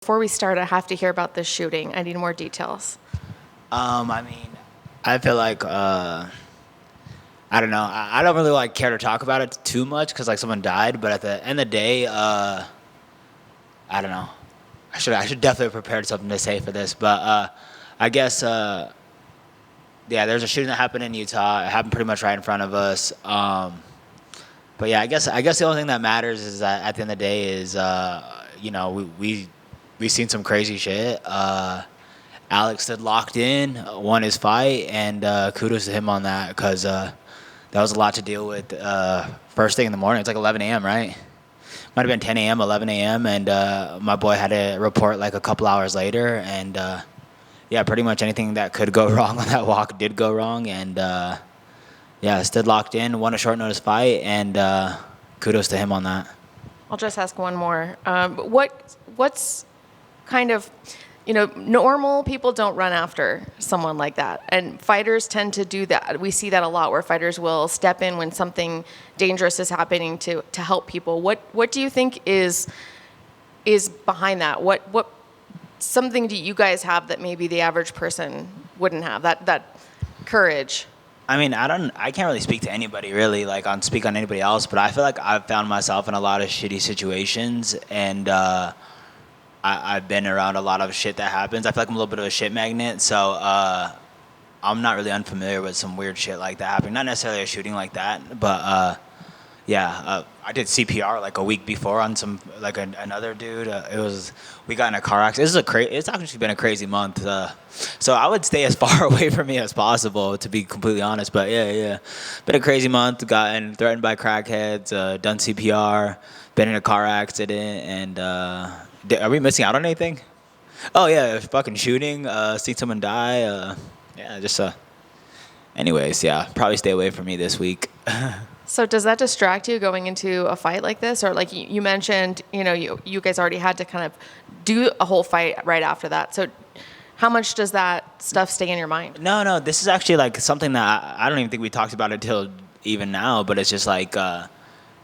Before we start, I have to hear about this shooting. I need more details. I mean, I feel like I don't know. I don't really like care to talk about it too much because like someone died. But at the end of the day, I don't know. I should definitely have prepared something to say for this. But I guess yeah, there's a shooting that happened in Utah. It happened pretty much right in front of us. But yeah, I guess the only thing that matters is that at the end of the day is we seen some crazy shit. Alex stood locked in, won his fight, and kudos to him on that because that was a lot to deal with. First thing in the morning, it's like 11 a.m., right? Might have been 10 a.m., 11 a.m., and my boy had to report like a couple hours later, and yeah, pretty much anything that could go wrong on that walk did go wrong, and yeah, stood locked in, won a short notice fight, and kudos to him on that. I'll just ask one more. What's kind of, normal people don't run after someone like that, and fighters tend to do that. We see that a lot, where fighters will step in when something dangerous is happening to help people. What do you think is behind that? What something do you guys have that maybe the average person wouldn't have? That courage. I mean, I can't really speak to anybody really, like speak on anybody else, but I feel like I've found myself in a lot of shitty situations, and I've been around a lot of shit that happens. I feel like I'm a little bit of a shit magnet, so I'm not really unfamiliar with some weird shit like that happening. Not necessarily a shooting like that, but yeah, I did CPR like a week before on some like another dude. We got in a car accident. It's actually been a crazy month. So I would stay as far away from me as possible, to be completely honest. But yeah, been a crazy month. Gotten threatened by crackheads. Done CPR. Been in a car accident. And are we missing out on anything? Oh yeah, fucking shooting. Seen someone die. Yeah, just anyways, yeah, probably stay away from me this week. So does that distract you going into a fight like this? Or like you mentioned, you guys already had to kind of do a whole fight right after that. So how much does that stuff stay in your mind? No, this is actually like something that I don't even think we talked about it till even now, but it's just like that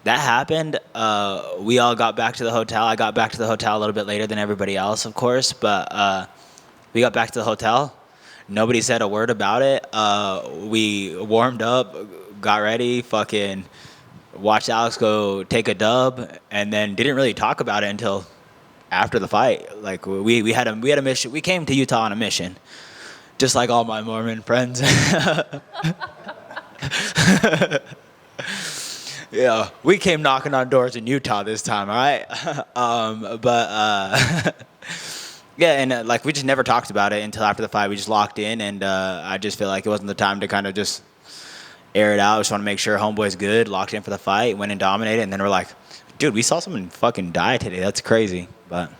happened. We all got back to the hotel. I got back to the hotel a little bit later than everybody else, of course, but we got back to the hotel. Nobody said a word about it. We warmed up, got ready, fucking watched Alex go take a dub, and then didn't really talk about it until after the fight. Like we had a mission. We came to Utah on a mission, just like all my Mormon friends. Yeah, we came knocking on doors in Utah this time, all right? Yeah, and like we just never talked about it until after the fight. We just locked in, and I just feel like it wasn't the time to kind of just air it out. I just want to make sure homeboy's good, locked in for the fight, went and dominated, and then we're like, dude, we saw someone fucking die today. That's crazy. But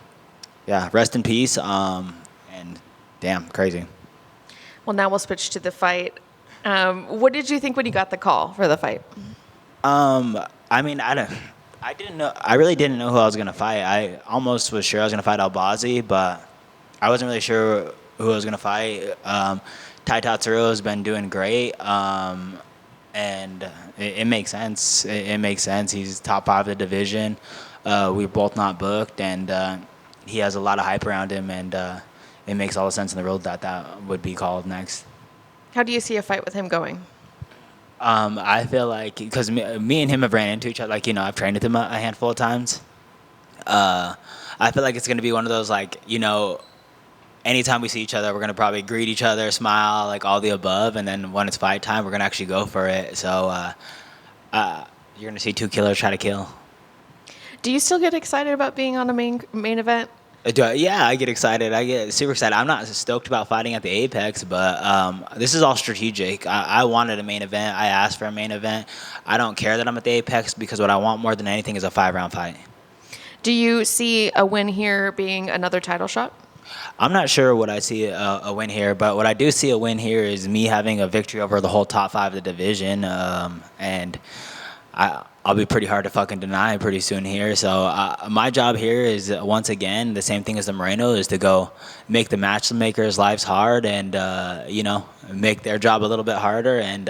yeah, rest in peace. And damn, crazy. Well, now we'll switch to the fight. What did you think when you got the call for the fight? I mean, I didn't know. I really didn't know who I was gonna fight. I almost was sure I was gonna fight Albazi, but I wasn't really sure who I was gonna fight. Tatsuro has been doing great. And it makes sense. It makes sense. He's top 5 of the division. We're both not booked, and he has a lot of hype around him, and it makes all the sense in the world that would be called next. How do you see a fight with him going? I feel like, because me and him have ran into each other, like, I've trained with him a handful of times. I feel like it's going to be one of those, like, anytime we see each other, we're going to probably greet each other, smile, like all the above. And then when it's fight time, we're going to actually go for it. So you're going to see 2 killers try to kill. Do you still get excited about being on a main event? Yeah, I get excited. I get super excited. I'm not stoked about fighting at the Apex, but this is all strategic. I wanted a main event. I asked for a main event. I don't care that I'm at the Apex because what I want more than anything is a 5-round fight. Do you see a win here being another title shot? I'm not sure what I see a win here, but what I do see a win here is me having a victory over the whole top 5 of the division, and I'll be pretty hard to fucking deny pretty soon here. So my job here is, once again, the same thing as the Moreno, is to go make the matchmakers' lives hard and, make their job a little bit harder and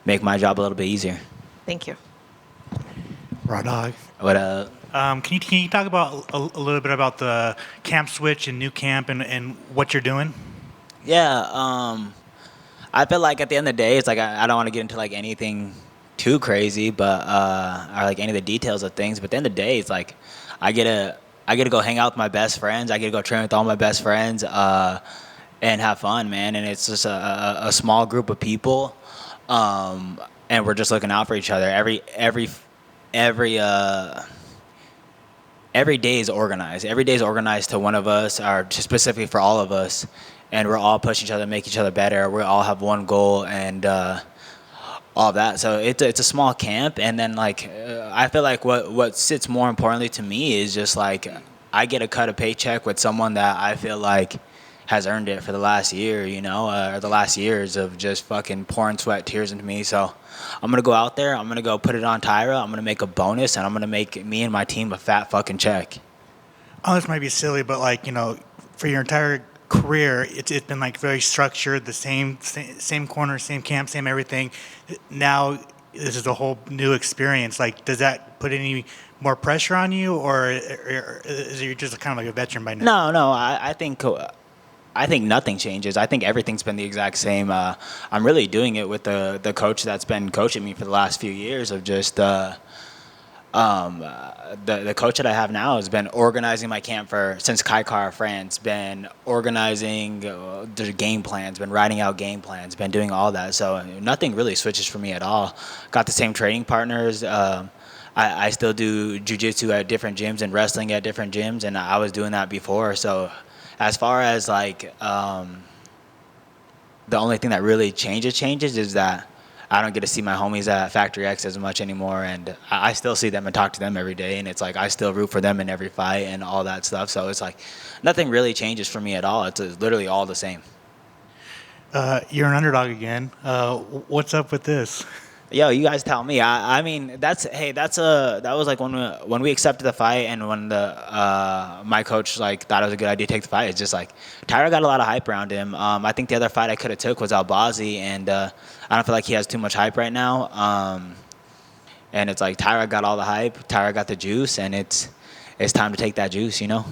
make my job a little bit easier. Thank you. Raw dog. What up? Can you talk about a little bit about the camp switch and new camp and what you're doing? Yeah, I feel like at the end of the day, it's like I don't want to get into like anything too crazy, but or like any of the details of things. But at the end of the day, it's like I get to I get to go hang out with my best friends. I get to go train with all my best friends and have fun, man. And it's just a small group of people, and we're just looking out for each other. Every every day is organized. Every day is organized to one of us, or just specifically for all of us, and we're all pushing each other, make each other better. We all have one goal, and all that. So it's a small camp, and then like I feel like what sits more importantly to me is just like I get to cut a paycheck with someone that I feel like has earned it for the last year, or the last years of just fucking pouring sweat, tears into me. So I'm gonna go out there. I'm gonna go put it on Tyra. I'm gonna make a bonus, and I'm gonna make me and my team a fat fucking check. Oh, this might be silly, but like for your entire career, it's been like very structured, the same corner, same camp, same everything. Now this is a whole new experience. Like, does that put any more pressure on you, or is you just kind of like a veteran by now? No. I think nothing changes. I think everything's been the exact same. I'm really doing it with the coach that's been coaching me for the last few years of just the coach that I have now has been organizing my camp since Kaikar, France. Been organizing the game plans, been writing out game plans, been doing all that. So nothing really switches for me at all. Got the same training partners. I still do jujitsu at different gyms and wrestling at different gyms, and I was doing that before. So as far as like the only thing that really changes is that I don't get to see my homies at Factory X as much anymore, and I still see them and talk to them every day, and it's like I still root for them in every fight and all that stuff. So it's like nothing really changes for me at all. It's literally all the same. You're an underdog again. What's up with this? Yo, you guys tell me. I mean, that was like when we accepted the fight, and when the my coach like thought it was a good idea to take the fight. It's just like Tyra got a lot of hype around him. I think the other fight I could have took was Albazi, and I don't feel like he has too much hype right now. And it's like Tyra got all the hype, Tyra got the juice, and it's time to take that juice, I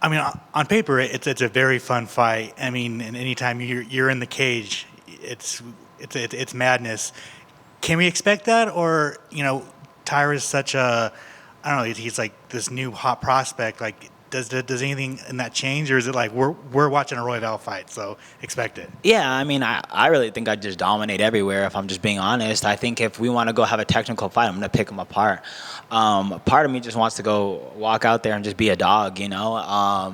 mean, on paper, it's a very fun fight. I mean, and anytime you're in the cage, it's madness. Can we expect that, or Tyra's such a, I don't know, he's like this new hot prospect. Like, does anything in that change, or is it like we're watching a Royval fight, so expect it? Yeah, I mean, I really think I'd just dominate everywhere if I'm just being honest. I think if we want to go have a technical fight, I'm going to pick them apart. Part of me just wants to go walk out there and just be a dog,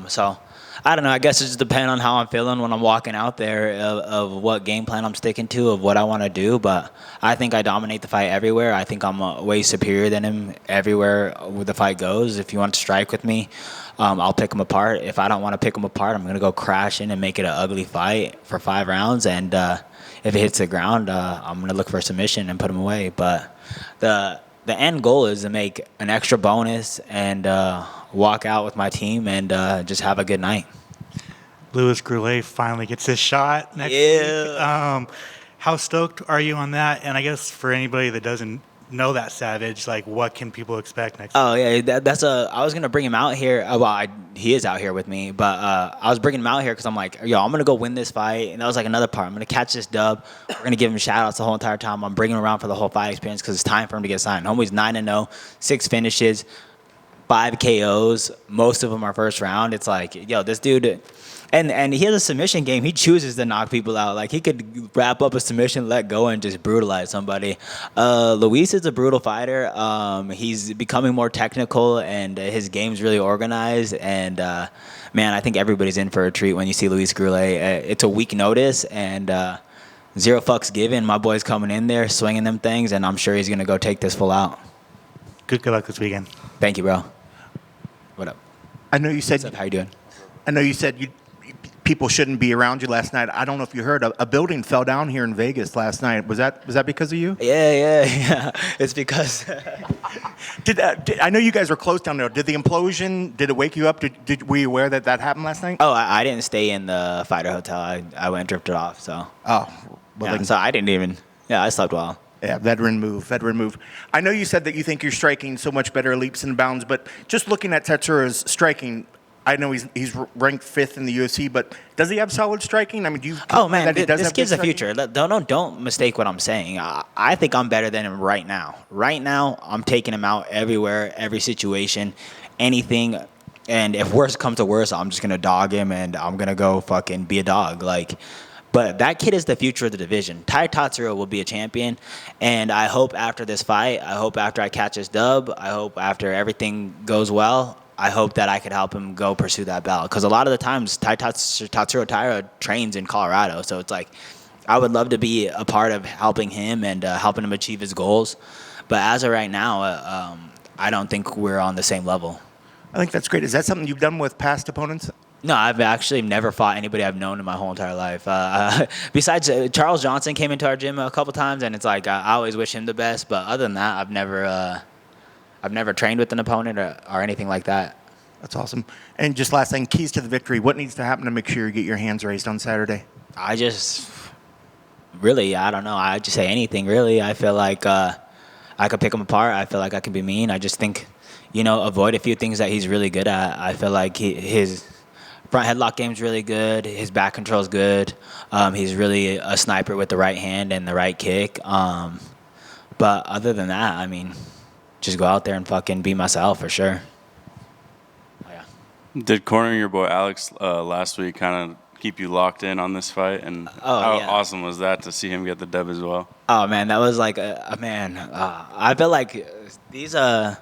So I don't know. I guess it just depends on how I'm feeling when I'm walking out there of what game plan I'm sticking to, of what I want to do. But I think I dominate the fight everywhere. I think I'm way superior than him everywhere where the fight goes. If you want to strike with me, I'll pick him apart. If I don't want to pick him apart, I'm going to go crash in and make it an ugly fight for 5 rounds. And if it hits the ground, I'm going to look for a submission and put him away. But the end goal is to make an extra bonus and walk out with my team and just have a good night. Louis Goulet finally gets his shot next week. How stoked are you on that? And I guess for anybody that doesn't know that Savage, like, what can people expect next week? Oh yeah, I was gonna bring him out here. He is out here with me, but I was bringing him out here because I'm like, yo, I'm gonna go win this fight, and that was like another part. I'm gonna catch this dub. We're gonna give him shout outs the whole entire time. I'm bringing him around for the whole fight experience because it's time for him to get signed. Homie's 9-0, 6 finishes, 5 KOs. Most of them are first round. It's like, yo, this dude. And he has a submission game. He chooses to knock people out. Like, he could wrap up a submission, let go, and just brutalize somebody. Luis is a brutal fighter. He's becoming more technical, and his game's really organized. And, man, I think everybody's in for a treat when you see Luis Goulet. It's a week notice, and zero fucks given. My boy's coming in there, swinging them things, and I'm sure he's going to go take this full out. Good luck this weekend. Thank you, bro. What up? I know you said. What's up? How you doing? I know you said people shouldn't be around you last night. I don't know if you heard, a building fell down here in Vegas last night. Was that because of you? Yeah. It's because. I know you guys were close down there. Did the implosion? Did it wake you up? Were you aware that happened last night? Oh, I didn't stay in the fighter hotel. I went and drifted off. So. Oh, well, yeah, so I didn't even. Yeah, I slept well. Yeah, veteran move, veteran move. I know you said that you think you're striking so much better leaps and bounds, but just looking at Tatsuro's striking, I know he's ranked 5th in the UFC, but does he have solid striking? I mean, do you? Oh man, that he does this have kid's good the future. Don't mistake what I'm saying. I think I'm better than him right now. Right now, I'm taking him out everywhere, every situation, anything. And if worse comes to worse, I'm just gonna dog him and I'm gonna go fucking be a dog. Like, but that kid is the future of the division. Tatsuro will be a champion, and I hope after this fight, I hope after I catch his dub, I hope after everything goes well, I hope that I could help him go pursue that belt. Because a lot of the times, Tatsuro Taira trains in Colorado, so it's like I would love to be a part of helping him and helping him achieve his goals. But as of right now, I don't think we're on the same level. I think that's great. Is that something you've done with past opponents? No, I've actually never fought anybody I've known in my whole entire life. Besides, Charles Johnson came into our gym a couple times, and it's like I always wish him the best. But other than that, I've never trained with an opponent or anything like that. That's awesome. And just last thing, keys to the victory. What needs to happen to make sure you get your hands raised on Saturday? I don't know. I just say anything, really. I feel like I could pick him apart. I feel like I can be mean. I just think, avoid a few things that he's really good at. I feel like his front headlock game's really good. His back control's good. He's really a sniper with the right hand and the right kick. But other than that, I mean, just go out there and fucking be myself for sure. Oh, yeah. Did cornering your boy Alex last week kind of keep you locked in on this fight? And how awesome was that to see him get the dub as well? Oh man, that was like I feel like these are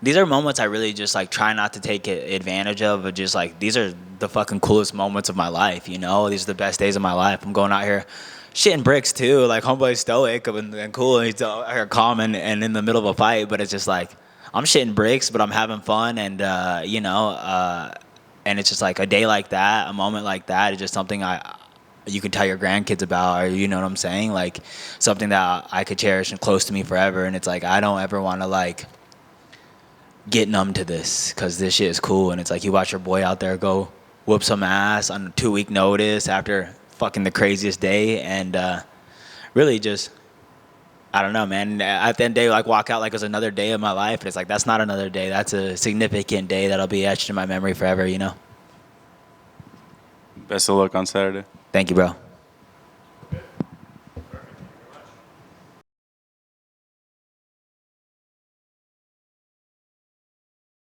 moments I really just like try not to take advantage of, but just like these are the fucking coolest moments of my life. These are the best days of my life. I'm going out here shitting bricks too, like homeboy's stoic and cool, and he's out here calm and in the middle of a fight, but it's just like I'm shitting bricks, but I'm having fun, and and it's just like a day like that, a moment like that is just something you can tell your grandkids about, or you know what I'm saying, like something that I could cherish and close to me forever. And it's like I don't ever want to like get numb to this, because this shit is cool. And it's like you watch your boy out there go whoop some ass on a 2-week notice after fucking the craziest day, and really just I don't know, man. At the end of the day, like walk out like it was another day of my life, and it's like that's not another day. That's a significant day that'll be etched in my memory forever. Best of luck on Saturday. Thank you, bro.